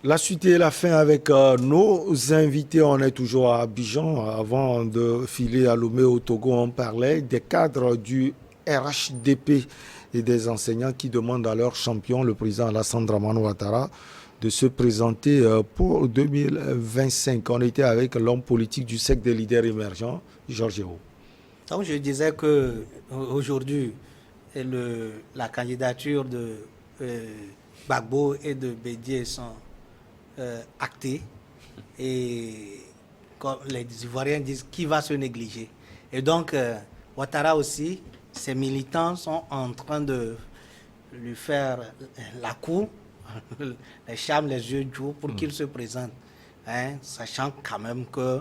La suite et la fin avec nos invités. On est toujours à Abidjan. Avant de filer à Lomé au Togo, on parlait des cadres du RHDP et des enseignants qui demandent à leur champion, le président Alassane Dramane Ouattara, de se présenter pour 2025. On était avec l'homme politique du secte des leaders émergents, Georges Hérault. Donc je disais que aujourd'hui, la candidature de Gbagbo et de Bédié sont actées. Et comme les Ivoiriens disent, qui va se négliger? Et donc, Ouattara aussi, ses militants sont en train de lui faire la cour, les charmes, les yeux doux pour qu'il se présente. Hein, sachant quand même que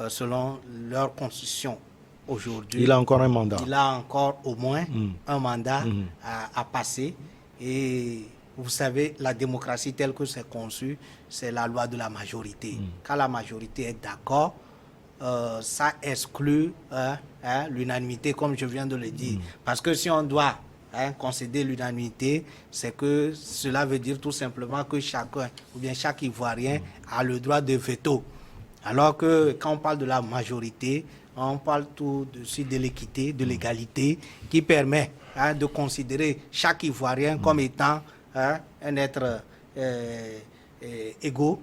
selon leur constitution, aujourd'hui, il a encore un mandat. Il a encore au moins un mandat à passer. Et vous savez, la démocratie telle que c'est conçu, c'est la loi de la majorité. Quand la majorité est d'accord, ça exclut l'unanimité, comme je viens de le dire. Parce que si on doit concéder l'unanimité, c'est que cela veut dire tout simplement que chacun, ou bien chaque Ivoirien, a le droit de veto. Alors que quand on parle de la majorité, on parle tout de suite de l'équité, de l'égalité, qui permet de considérer chaque Ivoirien comme étant un être égaux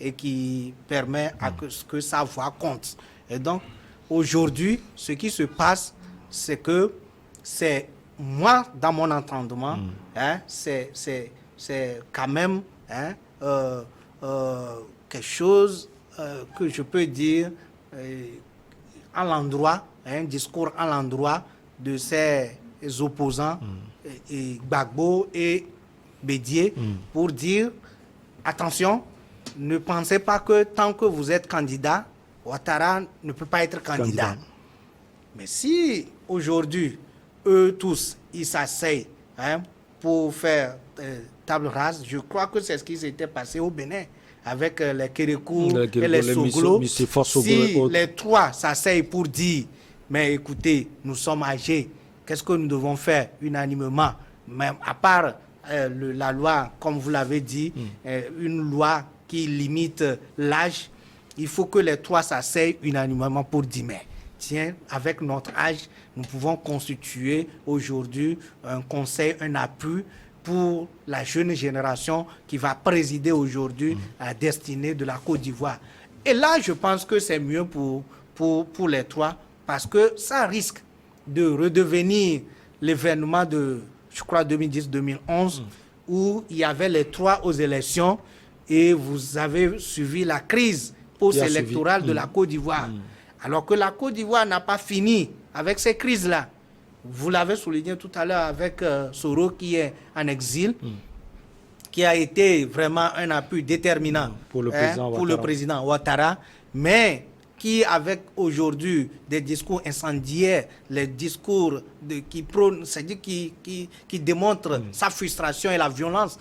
et qui permet à que sa voix compte. Et donc, aujourd'hui, ce qui se passe, c'est que c'est moi, dans mon entendement, c'est quand même quelque chose que je peux dire à l'endroit, un discours à l'endroit de ces opposants, Gbagbo et Bédié, pour dire, attention, ne pensez pas que tant que vous êtes candidat, Ouattara ne peut pas être candidat. Mais si aujourd'hui, eux tous, ils s'asseyent pour faire table rase, je crois que c'est ce qui s'était passé au Bénin avec les Kérékou et les Soglo. Si les trois s'asseyent pour dire, mais écoutez, nous sommes âgés, qu'est-ce que nous devons faire unanimement? Même à part la loi, comme vous l'avez dit, une loi qui limite l'âge, il faut que les trois s'asseyent unanimement pour dire, mais tiens, avec notre âge, nous pouvons constituer aujourd'hui un conseil, un appui pour la jeune génération qui va présider aujourd'hui à la destinée de la Côte d'Ivoire. Et là, je pense que c'est mieux pour les trois, parce que ça risque de redevenir l'événement de, je crois, 2010-2011, où il y avait les trois aux élections, et vous avez suivi la crise post-électorale de la Côte d'Ivoire. Alors que la Côte d'Ivoire n'a pas fini avec ces crises-là. Vous l'avez souligné tout à l'heure avec Soro qui est en exil, qui a été vraiment un appui déterminant pour le président Ouattara, mais qui, avec aujourd'hui des discours incendiaires, les discours qui prônent, c'est-à-dire qui démontrent sa frustration et la violence.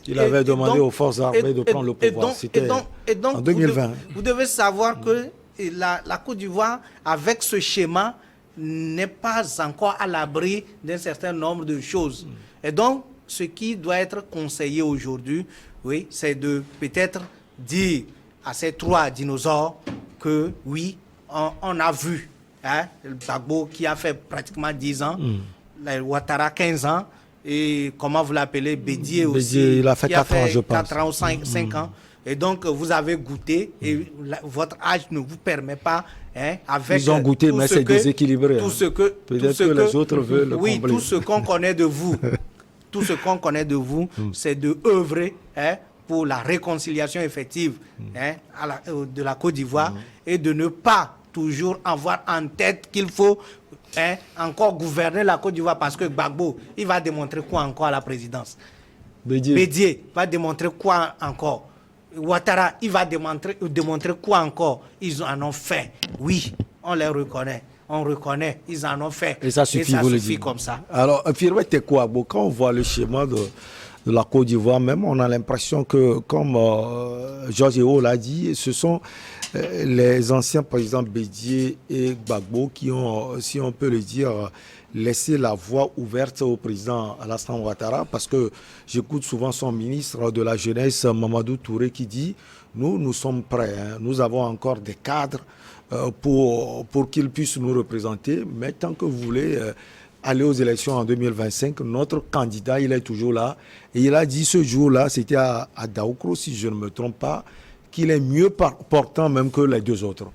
Il avait demandé aux forces armées de prendre le pouvoir. C'était en 2020. Vous devez savoir que la Côte d'Ivoire, avec ce schéma, n'est pas encore à l'abri d'un certain nombre de choses. Et donc, ce qui doit être conseillé aujourd'hui, oui, c'est de peut-être dire à ces trois dinosaures que oui, on a vu le Gbagbo qui a fait pratiquement 10 ans, Ouattara 15 ans, et comment vous l'appelez, Bédié aussi, il a fait 4 ans, je pense. 4 ans ou 5 ans. Et donc, vous avez goûté et votre âge ne vous permet pas, avec ils ont goûté, mais c'est déséquilibré. Tout ce que, peut-être que les autres veulent le combler. Tout ce qu'on connaît de vous, tout ce qu'on connaît de vous, c'est de œuvrer pour la réconciliation effective de la Côte d'Ivoire et de ne pas toujours avoir en tête qu'il faut encore gouverner la Côte d'Ivoire, parce que Gbagbo, il va démontrer quoi encore à la présidence? Bédié va démontrer quoi encore? Ouattara, il va démontrer quoi encore? Ils en ont fait. Oui, on les reconnaît. On reconnaît, ils en ont fait. Et ça suffit, vous le dites. Comme ça. Alors, Firwet Kwabo, quand on voit le schéma de de la Côte d'Ivoire. Même on a l'impression que, comme Georges Weah l'a dit, ce sont les anciens présidents Bédié et Gbagbo qui ont, si on peut le dire, laissé la voie ouverte au président Alassane Ouattara, parce que j'écoute souvent son ministre de la Jeunesse, Mamadou Touré, qui dit « Nous sommes prêts, hein. Nous avons encore des cadres pour qu'ils puissent nous représenter, mais tant que vous voulez aller aux élections en 2025, notre candidat, il est toujours là. » Et il a dit ce jour-là, c'était à Daoukro, si je ne me trompe pas, qu'il est mieux portant même que les deux autres.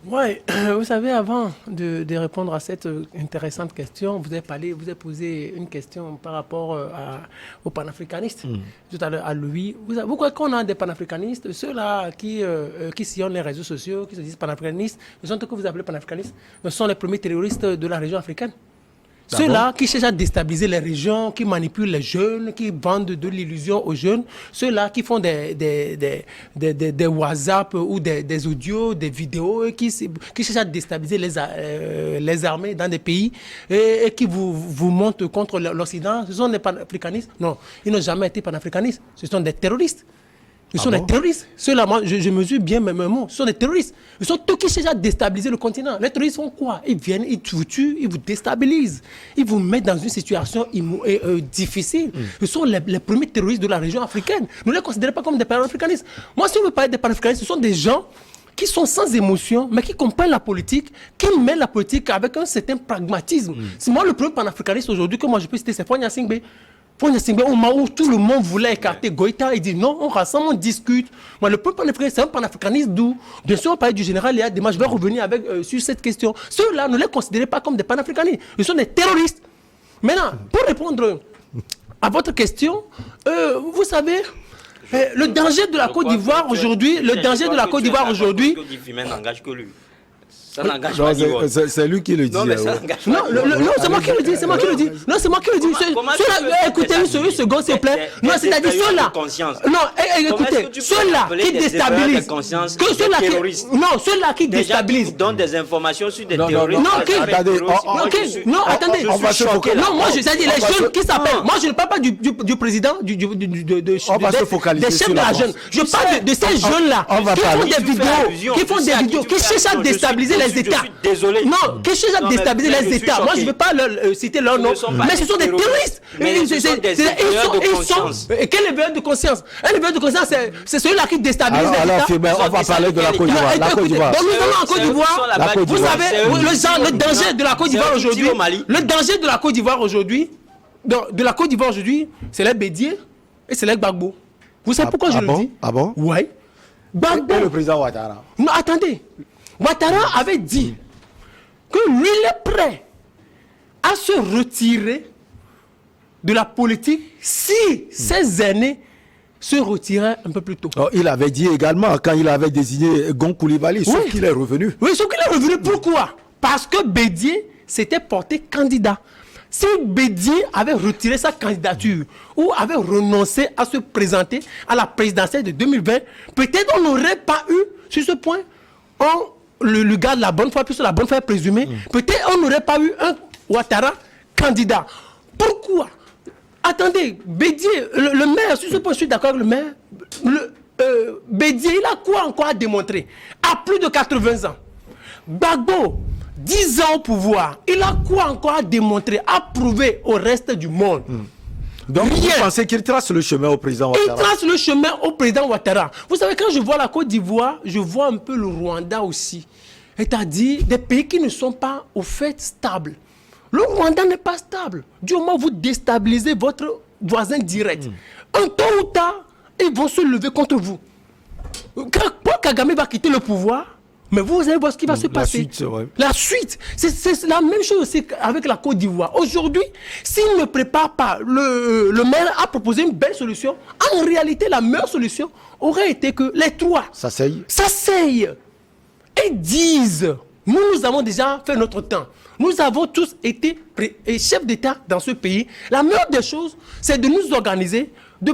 Oui, vous savez, avant de répondre à cette intéressante question, vous avez posé une question par rapport aux panafricanistes. Tout à l'heure, à Louis. Vous croyez qu'on a des panafricanistes, ceux-là qui sillonnent les réseaux sociaux, qui se disent panafricanistes, ce sont eux que vous appelez panafricanistes, ce sont les premiers terroristes de la région africaine. Ceux-là qui cherchent à déstabiliser les régions, qui manipulent les jeunes, qui vendent de l'illusion aux jeunes, ceux-là qui font des WhatsApp ou des audios, des vidéos, qui cherchent à déstabiliser les armées dans des pays et qui vous montent contre l'Occident, ce sont des panafricanistes. Non, ils n'ont jamais été panafricanistes, ce sont des terroristes. Ils sont des terroristes. Ceux-là, moi, je mesure bien mes mots. Ce sont des terroristes. Ils sont tous qui cherchent à déstabiliser le continent. Les terroristes font quoi? Ils viennent, ils vous tuent, ils vous déstabilisent. Ils vous mettent dans une situation difficile. Ils sont les premiers terroristes de la région africaine. Ne les considérez pas comme des panafricanistes. Moi, si on veut parler des panafricanistes, ce sont des gens qui sont sans émotion, mais qui comprennent la politique, qui mènent la politique avec un certain pragmatisme. C'est moi le premier panafricaniste aujourd'hui que moi je peux citer, c'est Fonya Singbe. Au moment où tout le monde voulait écarter Goïta, il dit non, on rassemble, on discute. Moi, le premier panafricaniste, c'est un panafricaniste d'où? Bien sûr, on parlait du général Léa Dema, je vais revenir sur cette question. Ceux-là, ne les considérez pas comme des panafricanistes. Ils sont des terroristes. Maintenant, pour répondre à votre question, vous savez, le danger de la Côte d'Ivoire aujourd'hui, n'engage que lui. Ça n'engage pas. C'est lui qui le dit. Non, mais ça n'engage pas. Non, c'est moi qui le dis. C'est moi qui le dis. Non, c'est moi qui le dis. Écoutez une seconde, s'il vous plaît. Non, c'est-à-dire ceux-là. Non, écoutez, ceux-là qui déstabilisent. Ceux-là qui déstabilisent. Donnent des informations sur des terroristes. Non, attendez. On va se focaliser. Non, moi, c'est-à-dire les jeunes qui s'appellent. Moi, je ne parle pas du président, des chefs de la jeune. Je parle de ces jeunes-là qui font des vidéos, qui cherchent à déstabiliser les États. Désolé. Non, qui cherchent à déstabiliser les États. Moi, je ne veux pas citer leur nom, mais ce sont des terroristes. Quel éveil de conscience? Un éveil de conscience, c'est celui-là qui déstabilise les États. On va parler de la Côte d'Ivoire. Donc, nous allons en Côte d'Ivoire. Vous savez, le danger de la Côte d'Ivoire aujourd'hui, c'est les Bédié et c'est les Gbagbo. Vous savez pourquoi je le dis? Ah bon? Oui. Gbagbo. Et le président Ouattara? Non, attendez. Ouattara avait dit que lui, il est prêt à se retirer de la politique si ses aînés se retiraient un peu plus tôt. Il avait dit également, quand il avait désigné Gon Coulibaly, sauf qu'il est revenu. Oui, sauf qu'il est revenu. Pourquoi? Parce que Bédié s'était porté candidat. Si Bédié avait retiré sa candidature ou avait renoncé à se présenter à la présidentielle de 2020, peut-être on n'aurait pas eu, sur ce point, le gars de la bonne foi, puisque la bonne foi est présumée, peut-être on n'aurait pas eu un Ouattara candidat. Pourquoi? Attendez, Bédié, le maire, sur ce point, je suis d'accord avec le maire, Bédié, il a quoi encore à démontrer? À plus de 80 ans. Gbagbo, 10 ans au pouvoir, il a quoi encore à démontrer, à prouver au reste du monde? Donc, vous pensez qu'il trace le chemin au président Ouattara? Il trace le chemin au président Ouattara. Vous savez, quand je vois la Côte d'Ivoire, je vois un peu le Rwanda aussi. C'est-à-dire des pays qui ne sont pas, au fait, stables. Le Rwanda n'est pas stable. Du moment où vous déstabilisez votre voisin direct, un temps ou tard, ils vont se lever contre vous. Quand Kagame va quitter le pouvoir, mais vous allez voir ce qui va se passer. La suite, c'est la même chose aussi avec la Côte d'Ivoire. Aujourd'hui, s'il ne prépare pas, le maire a proposé une belle solution. En réalité, la meilleure solution aurait été que les trois s'asseyent et disent, nous avons déjà fait notre temps. Nous avons tous été chefs d'État dans ce pays. La meilleure des choses, c'est de nous organiser, de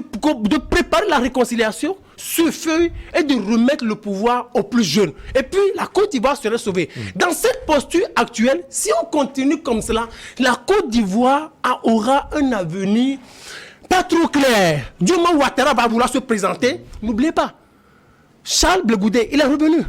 préparer la réconciliation, ce feuille, et de remettre le pouvoir aux plus jeunes. Et puis, la Côte d'Ivoire serait sauvée. Dans cette posture actuelle, si on continue comme cela, la Côte d'Ivoire aura un avenir pas trop clair. Du moment où Ouattara va vouloir se présenter, n'oubliez pas, Charles Blé Goudé, il est revenu.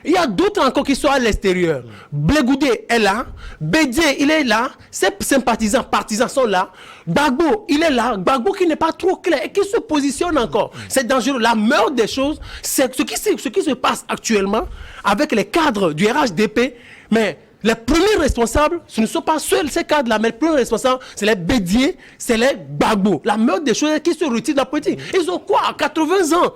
Il y a d'autres encore qui sont à l'extérieur. Blé Goudé est là. Bédié, il est là. Ses sympathisants, partisans sont là. Gbagbo, il est là. Gbagbo qui n'est pas trop clair et qui se positionne encore. C'est dangereux. La meilleure des choses, c'est ce qui se passe actuellement avec les cadres du RHDP. Mais les premiers responsables, ce ne sont pas seuls ces cadres-là, mais les premiers responsables, c'est les Bédié, c'est les Gbagbo. La meilleure des choses, c'est qu'ils se retirent de la politique. Ils ont quoi? 80 ans.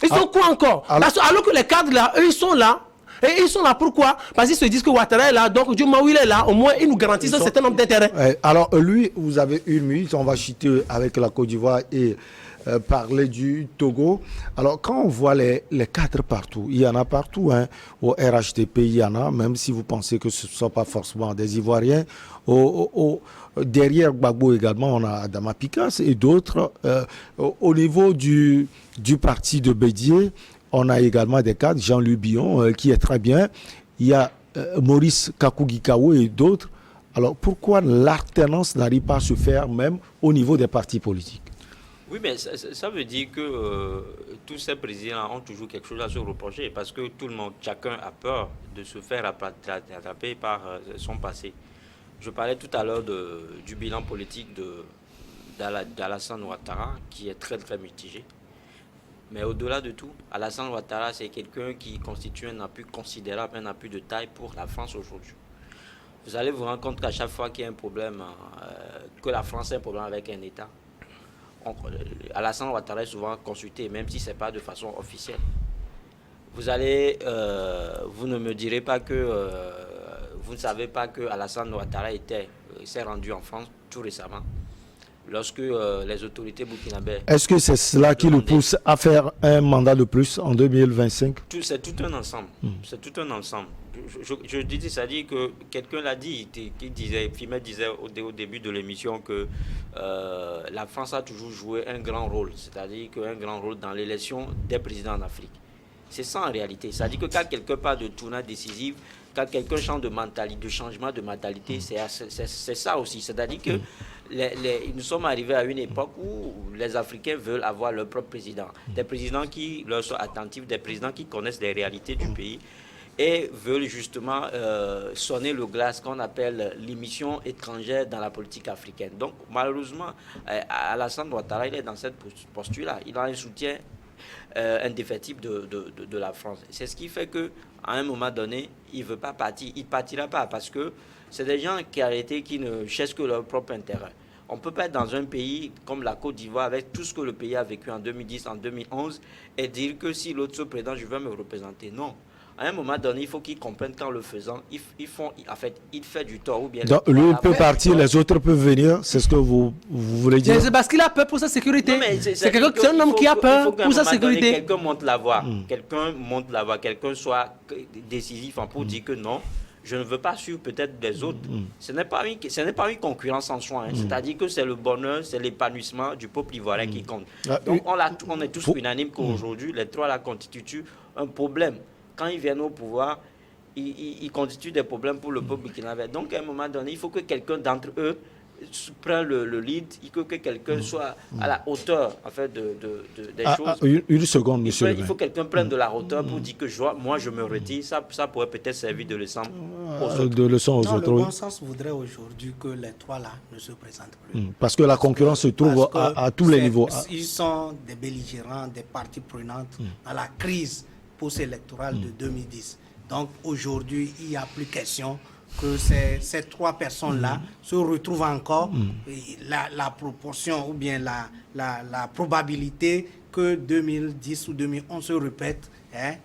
Ils ont quoi encore? Alors que les cadres-là, eux, ils sont là. Et ils sont là pourquoi? Parce qu'ils se disent que Ouattara est là, donc du moment où il est là, au moins ils nous garantissent un certain nombre d'intérêts. Alors lui, vous avez une minute, on va chuter avec la Côte d'Ivoire et parler du Togo. Alors quand on voit les cadres partout, il y en a partout, hein, au RHDP il y en a, même si vous pensez que ce ne sont pas forcément des Ivoiriens. Derrière Gbagbo également, on a Adama Pikas et d'autres. Au niveau du parti de Bédié, on a également des cadres, Jean-Louis Billon, qui est très bien. Il y a Maurice Kakugikawa et d'autres. Alors, pourquoi l'alternance n'arrive pas à se faire même au niveau des partis politiques? Oui, mais ça veut dire que tous ces présidents ont toujours quelque chose à se reprocher parce que tout le monde, chacun a peur de se faire attraper par son passé. Je parlais tout à l'heure du bilan politique d'Alassane Ouattara qui est très, très mitigé. Mais au-delà de tout, Alassane Ouattara, c'est quelqu'un qui constitue un appui considérable, un appui de taille pour la France aujourd'hui. Vous allez vous rendre compte qu'à chaque fois qu'il y a un problème, que la France a un problème avec un État, Alassane Ouattara est souvent consulté, même si ce n'est pas de façon officielle. Vous ne me direz pas que vous ne savez pas que Alassane Ouattara s'est rendu en France tout récemment. Lorsque les autorités burkinabées... Est-ce que c'est cela qui le pousse à faire un mandat de plus en 2025? C'est tout un ensemble. C'est tout un ensemble. Je dis, c'est-à-dire que quelqu'un l'a dit, Fimet disait au début de l'émission que la France a toujours joué un grand rôle, c'est-à-dire qu'un grand rôle dans l'élection des présidents en Afrique. C'est ça en réalité. C'est-à-dire que quand quelqu'un parle de tournant décisif, quand quelqu'un change de mentalité, de changement de mentalité, c'est ça aussi. C'est-à-dire que nous sommes arrivés à une époque où les Africains veulent avoir leur propre président. Des présidents qui leur sont attentifs, des présidents qui connaissent les réalités du pays et veulent justement sonner le glas, ce qu'on appelle l'émission étrangère dans la politique africaine. Donc malheureusement, Alassane Ouattara, il est dans cette posture-là. Il a un soutien indéfectible de la France. C'est ce qui fait qu'à un moment donné, il ne veut pas partir. Il ne partira pas parce que c'est des gens qui ne cherchent que leur propre intérêt. On ne peut pas être dans un pays comme la Côte d'Ivoire avec tout ce que le pays a vécu en 2010, en 2011 et dire que si l'autre se présente, je vais me représenter. Non. À un moment donné, il faut qu'ils comprennent qu'en le faisant, il fait du tort. Ou bien donc, lui, il peut partir, les autres peuvent venir. C'est ce que vous voulez dire? C'est parce qu'il a peur pour sa sécurité. C'est un homme qui a peur pour sa sécurité. Quelqu'un monte la voie. Quelqu'un soit décisif pour dire que non, je ne veux pas suivre peut-être des autres. Ce n'est pas une concurrence en soi. C'est-à-dire que c'est le bonheur, c'est l'épanouissement du peuple ivoirien qui compte. Donc, on est tous unanimes qu'aujourd'hui, les trois là constituent un problème. Quand ils viennent au pouvoir, ils constituent des problèmes pour le peuple burkinabé. Donc, à un moment donné, il faut que quelqu'un d'entre eux prenne le lead, il faut que quelqu'un soit à la hauteur en fait, des choses. Une seconde, monsieur. Il faut que quelqu'un prenne de la hauteur pour dire que moi, je me retire. Ça pourrait peut-être servir de leçon aux autres. Le bon sens voudrait aujourd'hui que les trois là ne se présentent plus. Parce que la concurrence se trouve à tous les niveaux. Ils sont des belligérants, des parties prenantes dans la crise post-électorale de 2010. Donc aujourd'hui, il n'y a plus question que ces trois personnes-là se retrouvent encore. La proportion ou bien la probabilité que 2010 ou 2011 se répète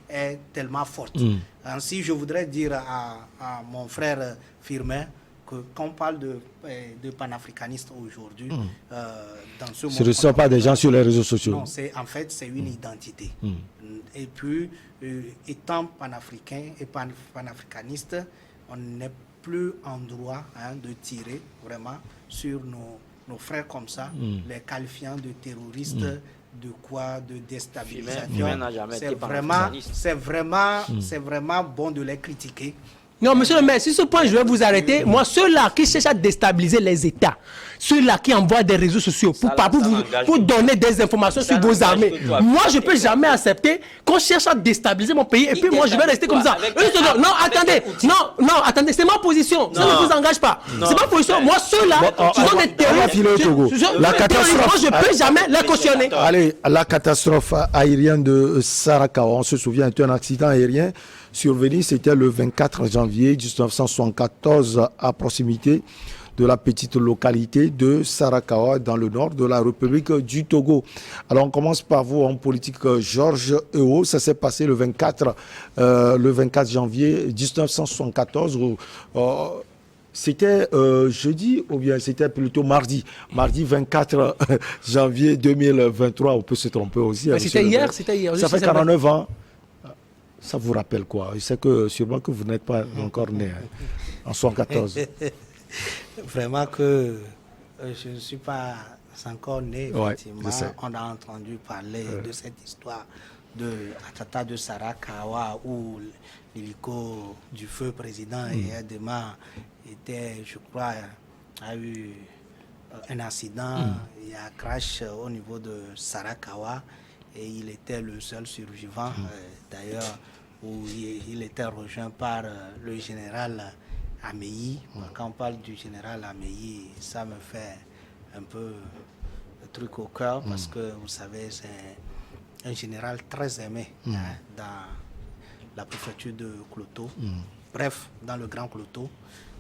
est tellement forte. Ainsi, je voudrais dire à mon frère Firmin que quand on parle de panafricanistes aujourd'hui, dans ce monde... Ce ne sont pas des gens sur les réseaux sociaux. Non, en fait, c'est une identité. Et puis, étant panafricain et panafricaniste, on n'est plus en droit de tirer vraiment sur nos frères comme ça, les qualifiant de terroristes, de déstabilisation. C'est vraiment bon de les critiquer. Non, monsieur le maire, sur ce point, je vais vous arrêter. Moi, ceux-là qui cherchent à déstabiliser les États, ceux-là qui envoient des réseaux sociaux pour donner des informations sur vos armées, moi, je ne peux jamais accepter qu'on cherche à déstabiliser mon pays et puis moi, je vais rester comme ça. Non, attendez. Non, attendez, c'est ma position. Ça ne vous engage pas. C'est ma position. Moi, ceux-là, ce sont des terroristes. La catastrophe. Moi, je ne peux jamais les cautionner. Allez, la catastrophe aérienne de Sarakawa, on se souvient, c'était un accident aérien survenu, c'était le 24 janvier 1974 à proximité de la petite localité de Sarakawa dans le nord de la République du Togo. Alors on commence par vous en politique, Georges Ewo. Ça s'est passé le 24 janvier 1974. C'était jeudi ou bien c'était plutôt mardi 24 janvier 2023. On peut se tromper aussi. C'était hier. Ça fait 49 ans. Ça vous rappelle quoi? Je sais que sûrement que vous n'êtes pas encore né en 1974. Vraiment que je ne suis pas encore né, effectivement. Ouais, on a entendu parler de cette histoire de Atata de Sarakawa où l'hélico du feu président Eyadema était, je crois, a eu un accident, il y a un crash au niveau de Sarakawa et il était le seul survivant d'ailleurs où il était rejoint par le général Ameyi. Quand on parle du général Ameyi, ça me fait un peu le truc au cœur parce que vous savez c'est un général très aimé dans la préfecture de Kloto. Bref, dans le Grand Kloto,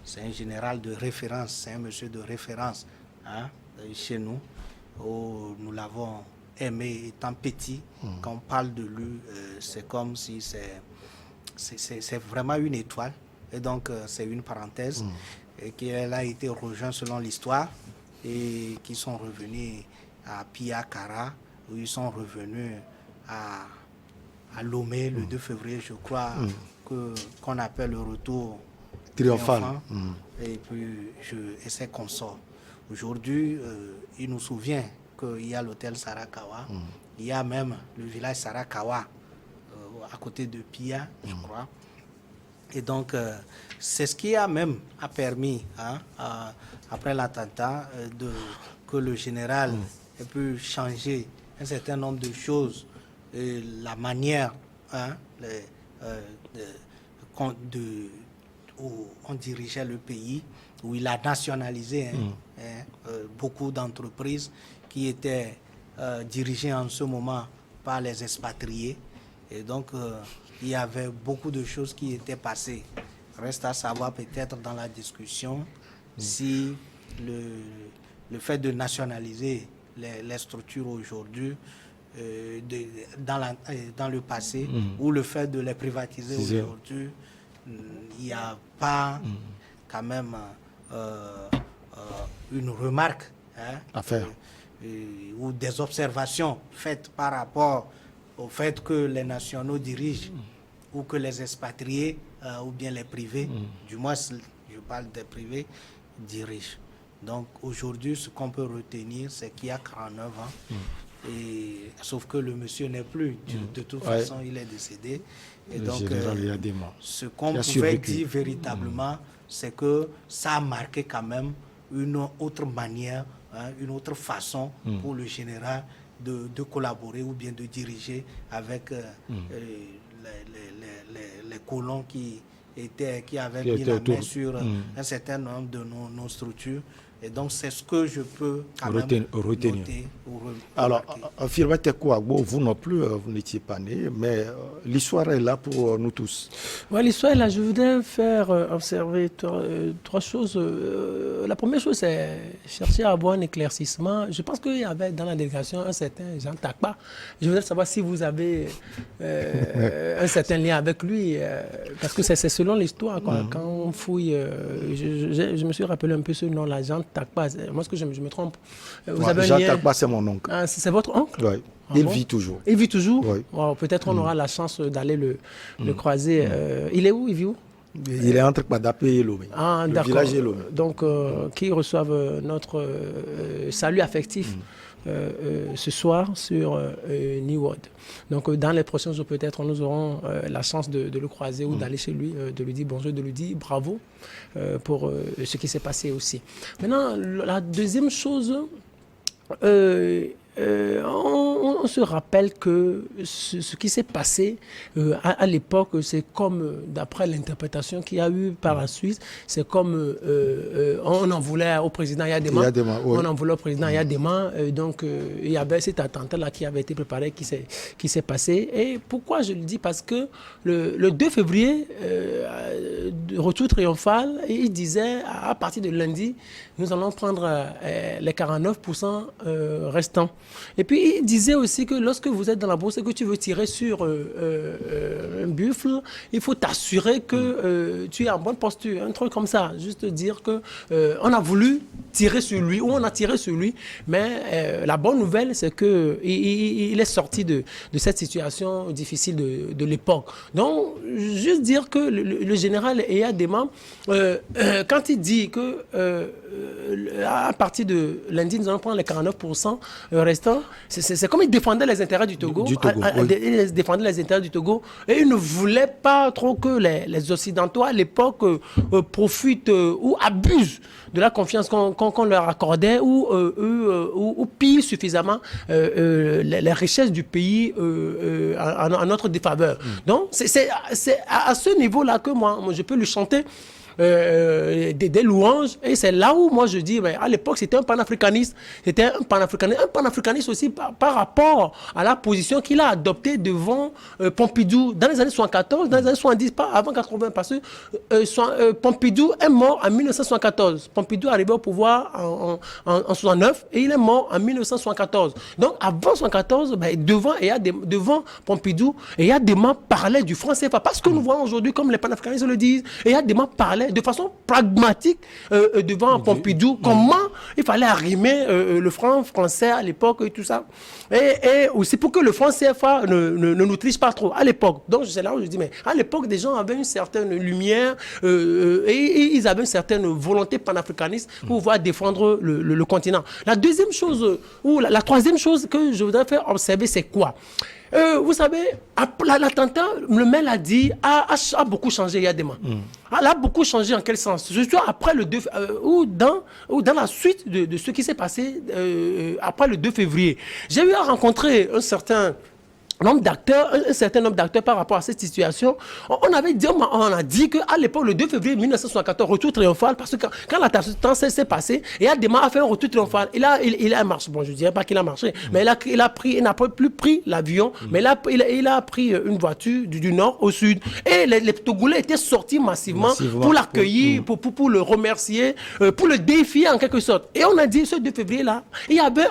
c'est un général de référence, c'est un monsieur de référence chez nous, où nous l'avons aimé étant petit. Quand on parle de lui, c'est comme si c'est vraiment une étoile. Et donc, c'est une parenthèse et qu'elle a été rejointe selon l'histoire et qui sont revenus à Piakara, où ils sont revenus à Lomé le 2 février, je crois, qu'on appelle le retour triomphal. Et puis, et ses consorts. Aujourd'hui, il nous souvient qu'il y a l'hôtel Sarakawa, il y a même le village Sarakawa à côté de Pia, je crois. Et donc, c'est ce qui a permis, après l'attentat, que le général ait pu changer un certain nombre de choses, la manière où on dirigeait le pays, où il a nationalisé beaucoup d'entreprises qui étaient dirigées en ce moment par les expatriés. Et donc, il y avait beaucoup de choses qui étaient passées. Reste à savoir peut-être dans la discussion si le fait de nationaliser les structures aujourd'hui dans le passé ou le fait de les privatiser aujourd'hui, il n'y a pas quand même une remarque à faire ou des observations faites par rapport au fait que les nationaux dirigent ou que les expatriés ou bien les privés, du moins je parle des privés, dirigent. Donc aujourd'hui, ce qu'on peut retenir, c'est qu'il y a 49 ans, sauf que le monsieur n'est plus, de toute façon il est décédé. Et le donc ce qu'on pouvait dire véritablement, c'est que ça a marqué quand même une autre manière, une autre façon pour le général de collaborer ou bien de diriger avec les colons qui avaient mis la main sur un certain nombre de nos structures. Et donc, c'est ce que je peux quand même noter. Alors, Firmete Kouagbo, vous non plus, vous n'étiez pas né, mais l'histoire est là pour nous tous. Ouais, l'histoire est là. Je voudrais faire observer trois choses. La première chose, c'est chercher à avoir un éclaircissement. Je pense qu'il y avait dans la délégation un certain Jean Takpa. Je voudrais savoir si vous avez un certain lien avec lui, parce que c'est selon l'histoire. Quand on fouille, je me suis rappelé un peu ce nom-là, Jean Takpa. Moi, est-ce que je me trompe? Vous avez Jean un lien... Takpa, c'est mon oncle. Ah, c'est votre oncle? Oui. Il vit toujours. Il vit toujours? Oui. Wow, peut-être on aura la chance d'aller le croiser. Il est où? Il vit où? Il est entre Kbadapé et Lomé. Ah, le village et Lomé. Donc, qui reçoivent notre salut affectif. ce soir sur New World. Donc dans les prochains jours peut-être nous aurons la chance de le croiser ou d'aller chez lui, de lui dire bonjour, de lui dire bravo pour ce qui s'est passé aussi. Maintenant, la deuxième chose, on se rappelle que ce qui s'est passé à l'époque, c'est comme, d'après l'interprétation qu'il y a eu par la suite, c'est comme on en voulait au président Yadema. Oui. On en voulait au président Yadema. Donc, il y avait cet attentat-là qui avait été préparé, qui s'est passé. Et pourquoi je le dis? Parce que le 2 février, retour triomphal, il disait à partir de lundi, nous allons prendre les 49% restants. Et puis, il disait aussi que lorsque vous êtes dans la bourse et que tu veux tirer sur un buffle, il faut t'assurer que tu es en bonne posture. Un truc comme ça. Juste dire que on a voulu tirer sur lui ou on a tiré sur lui. Mais la bonne nouvelle, c'est qu'il est sorti de cette situation difficile de l'époque. Donc, juste dire que le général Eyadema, quand il dit que à partir de lundi, nous allons prendre les 49% restants, c'est comme il défendait les intérêts du Togo. Oui. Il défendait les intérêts du Togo et il ne voulait pas trop que les Occidentaux à l'époque profitent ou abusent de la confiance qu'on leur accordait ou pillent suffisamment les richesses du pays en notre défaveur. Donc, c'est à ce niveau-là que moi, je peux lui chanter des louanges, et c'est là où moi je dis, mais à l'époque c'était un panafricaniste, un panafricaniste aussi par rapport à la position qu'il a adoptée devant Pompidou dans les années 74, dans les années 70, pas avant 80, parce que Pompidou est mort en 1974. Pompidou est arrivé au pouvoir en 69 et il est mort en 1974. Donc avant 1974, devant Pompidou, Eyadema parlait du franc CFA, parce que nous voyons aujourd'hui, comme les panafricanistes le disent, Eyadema parlait de façon pragmatique devant Pompidou comment il fallait arrimer le franc français à l'époque et tout ça. Et aussi pour que le franc CFA ne nous triche pas trop à l'époque. Donc c'est là où je dis, mais à l'époque, des gens avaient une certaine lumière et ils avaient une certaine volonté panafricaniste pour pouvoir défendre le continent. La deuxième chose, ou la troisième chose que je voudrais faire observer, c'est quoi? Vous savez, l'attentat, le maire l'a dit, a beaucoup changé Eyadema. Elle a beaucoup changé en quel sens? Surtout après le 2 ou dans la suite de ce qui s'est passé après le 2 février. J'ai eu à rencontrer un certain nombre d'acteurs par rapport à cette situation. On a dit qu'à l'époque, le 2 février 1974, retour triomphal, parce que quand l'attentat s'est passé, Eyadema a fait un retour triomphal. Il a marché. Bon, je ne dirais pas qu'il a marché, mais il n'a plus pris l'avion, mais il a pris une voiture du nord au sud. Et les Togolais étaient sortis massivement pour l'accueillir, pour le remercier, pour le défier en quelque sorte. Et on a dit, ce 2 février-là, il y avait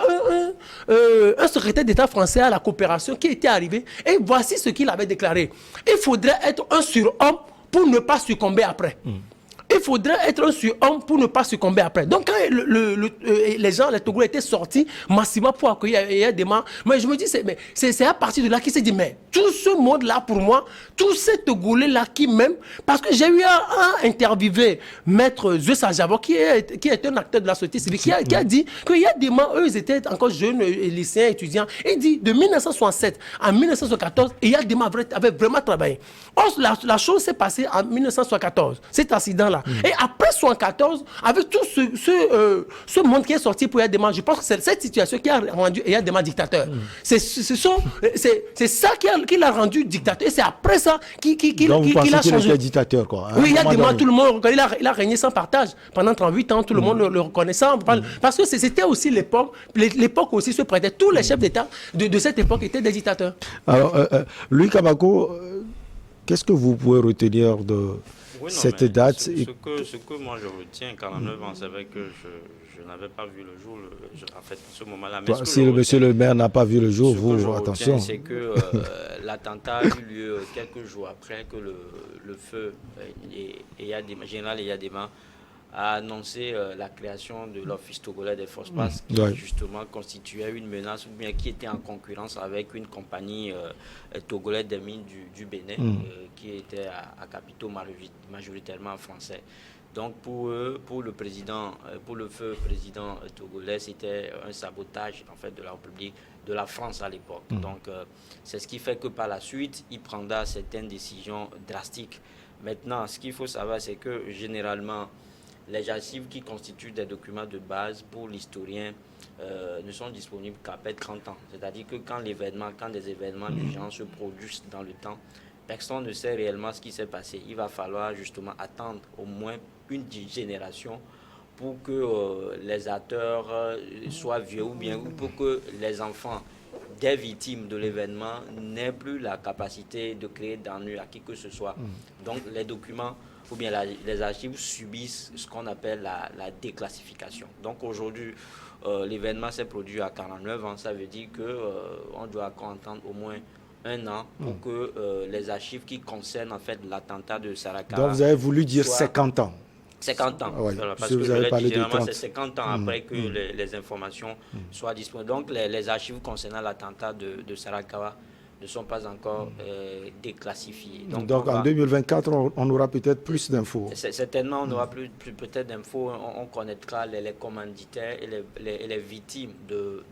un secrétaire d'État français à la coopération qui était arrivé, et voici ce qu'il avait déclaré. Il faudrait être un surhomme pour ne pas succomber après. Il faudrait être un surhomme pour ne pas succomber après. Donc, quand les gens, les Togolais étaient sortis massivement pour accueillir Eyadema, mais je me dis, c'est à partir de là qu'il s'est dit, mais tout ce monde-là, pour moi, tous ces Togolais-là qui m'aiment, parce que j'ai eu à interviewer Maître Zesajabo, qui est un acteur de la société civile, qui a dit qu'Eyadema, eux, ils étaient encore jeunes, lycéens, étudiants. Il dit, de 1967 à 1974, Eyadema avait vraiment travaillé. Or, la chose s'est passée en 1974, cet accident-là. Et après 1974, avec tout ce monde qui est sorti pour Eyadema, je pense que c'est cette situation qui a rendu Eyadema dictateur. C'est ça qui l'a rendu dictateur. Et c'est après ça qu'il a changé. Était dictateur, quoi. Oui, Eyadema, tout le monde, il a régné sans partage pendant 38 ans, tout le monde le reconnaissant. Parce que c'était aussi l'époque aussi se prêtait. Tous les chefs d'État de cette époque étaient des dictateurs. Alors, Louis Kabako, qu'est-ce que vous pouvez retenir de cette date? Ce que moi je retiens, 49 ans, c'est vrai que je n'avais pas vu le jour, en fait, à ce moment-là. Si le monsieur le maire n'a pas vu le jour, vous, attention. C'est que l'attentat a eu lieu quelques jours après que le feu général Eyadema a annoncé la création de l'Office togolais des forces passes qui justement constituait une menace ou bien qui était en concurrence avec une compagnie togolaise des mines du Bénin qui était à capitaux majoritairement français. Donc pour eux, pour le feu président togolais, c'était un sabotage en fait de la République, de la France à l'époque. Donc c'est ce qui fait que par la suite, il prendra certaines décisions drastiques. Maintenant, ce qu'il faut savoir, c'est que généralement, les archives qui constituent des documents de base pour l'historien ne sont disponibles qu'après 30 ans. C'est-à-dire que quand des événements urgents se produisent dans le temps, personne ne sait réellement ce qui s'est passé. Il va falloir justement attendre au moins une génération pour que les acteurs soient vieux ou bien pour que les enfants des victimes de l'événement n'aient plus la capacité de créer d'ennui à qui que ce soit. Donc les documents ou bien les archives subissent ce qu'on appelle la déclassification. Donc aujourd'hui, l'événement s'est produit à 49 ans. Ça veut dire qu'on doit attendre au moins un an pour que les archives qui concernent en fait l'attentat de Sarakawa... Donc vous avez voulu dire 50 ans. 50 ans, Ouais, voilà, parce si que vous avez je parlé l'ai dit, de généralement 30. c'est 50 ans après que les informations soient disponibles. Donc les archives concernant l'attentat de Sarakawa ne sont pas encore déclassifiées. Donc en 2024, on aura peut-être plus d'infos. Certainement, on aura plus peut-être d'infos, on connaîtra les commanditaires et les victimes de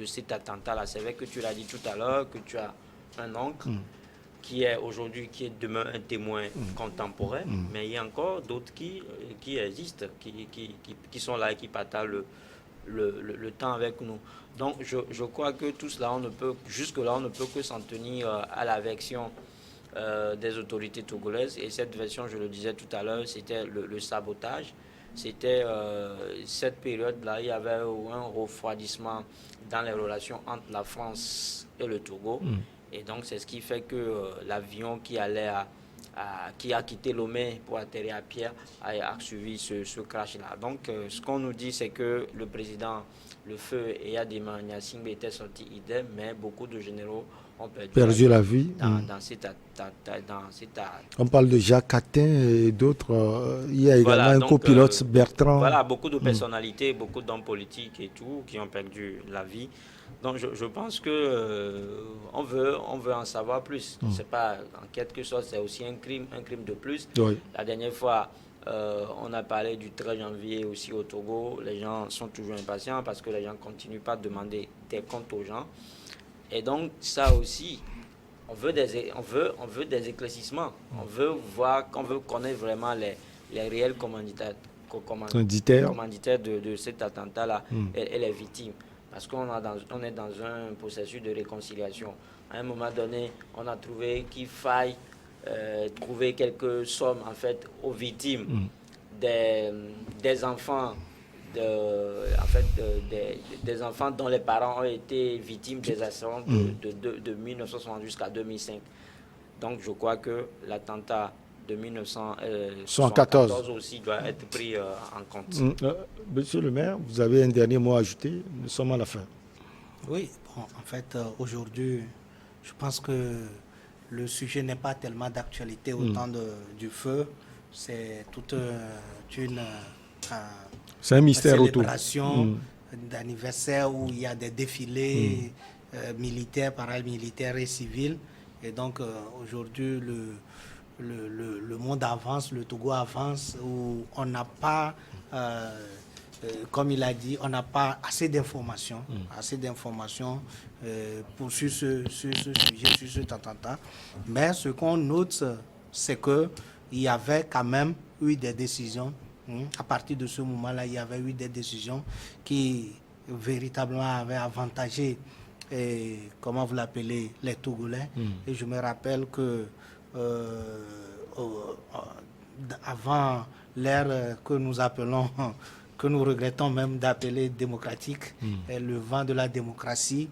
cet attentat-là. C'est vrai que tu l'as dit tout à l'heure, que tu as un oncle qui est demain un témoin contemporain, mais il y a encore d'autres qui existent, qui sont là et qui partagent le temps avec nous. Donc je crois que tout cela, jusque-là, on ne peut que s'en tenir à la version des autorités togolaises. Et cette version, je le disais tout à l'heure, c'était le sabotage. C'était cette période-là, il y avait un refroidissement dans les relations entre la France et le Togo. Et donc, c'est ce qui fait que l'avion qui a quitté Lomé pour atterrir à Pierre a suivi ce crash-là. Donc, ce qu'on nous dit, c'est que le président, le feu Eyadema Gnassingbé était sorti idem, mais beaucoup de généraux ont perdu la vie. Dans cette On parle de Jacques Attin et d'autres. Il y a également un copilote, Bertrand. Voilà, beaucoup de personnalités, beaucoup d'hommes politiques et tout, qui ont perdu la vie. Donc je pense que on veut en savoir plus. C'est pas, en quelque sorte, c'est aussi un crime de plus. Oui. La dernière fois, on a parlé du 13 janvier aussi au Togo. Les gens sont toujours impatients parce que les gens continuent pas de demander des comptes aux gens. Et donc ça aussi, on veut des éclaircissements. On veut connaître vraiment les réels commanditaires de cet attentat-là et les victimes. Parce qu'on est dans un processus de réconciliation. À un moment donné, on a trouvé qu'il faille trouver quelques sommes en fait aux victimes des enfants, des enfants dont les parents ont été victimes des assaillants de 1960 jusqu'à 2005. Donc je crois que l'attentat de 1974 aussi doit être pris en compte. Monsieur le maire, vous avez un dernier mot à ajouter? Nous sommes à la fin. Oui, bon, en fait, aujourd'hui, je pense que le sujet n'est pas tellement d'actualité au temps du feu. C'est toute une c'est un mystère célébration d'anniversaire où il y a des défilés militaires, paramilitaires et civils. Et donc, aujourd'hui, le monde avance, le Togo avance, où on n'a pas, comme il a dit, on n'a pas assez d'informations, sur ce sujet, sur cet attentat. Mais ce qu'on note, c'est qu'il y avait quand même eu des décisions. À partir de ce moment-là, il y avait eu des décisions qui véritablement avaient avantagé, comment vous l'appelez, les Togolais. Et je me rappelle que avant l'ère que nous appelons, que nous regrettons même d'appeler démocratique, le vent de la démocratie,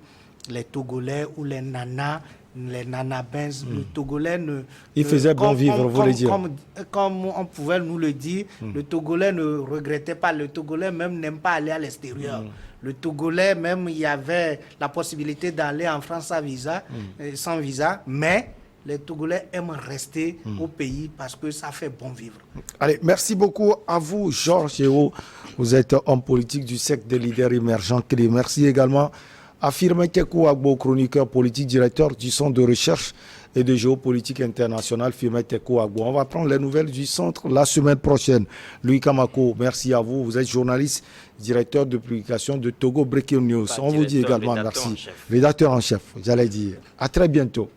les Togolais ou les nanabins, le Togolais il faisait bon vivre, vous voulez dire. Comme on pouvait nous le dire, le Togolais ne regrettait pas, le Togolais même n'aime pas aller à l'extérieur. Le Togolais même, il y avait la possibilité d'aller en France sans visa, mais les Togolais aiment rester au pays parce que ça fait bon vivre. Allez, merci beaucoup à vous, Georges Théo. Vous êtes homme politique du cercle des leaders émergents. Merci également Affirmé Tekou Agbo, chroniqueur politique, directeur du Centre de recherche et de géopolitique internationale, Firmin Tekou Agbo. On va prendre les nouvelles du centre la semaine prochaine. Louis Kamako, merci à vous. Vous êtes journaliste, directeur de publication de Togo Breaking News. On vous dit également merci. Rédacteur en chef, j'allais dire. À très bientôt.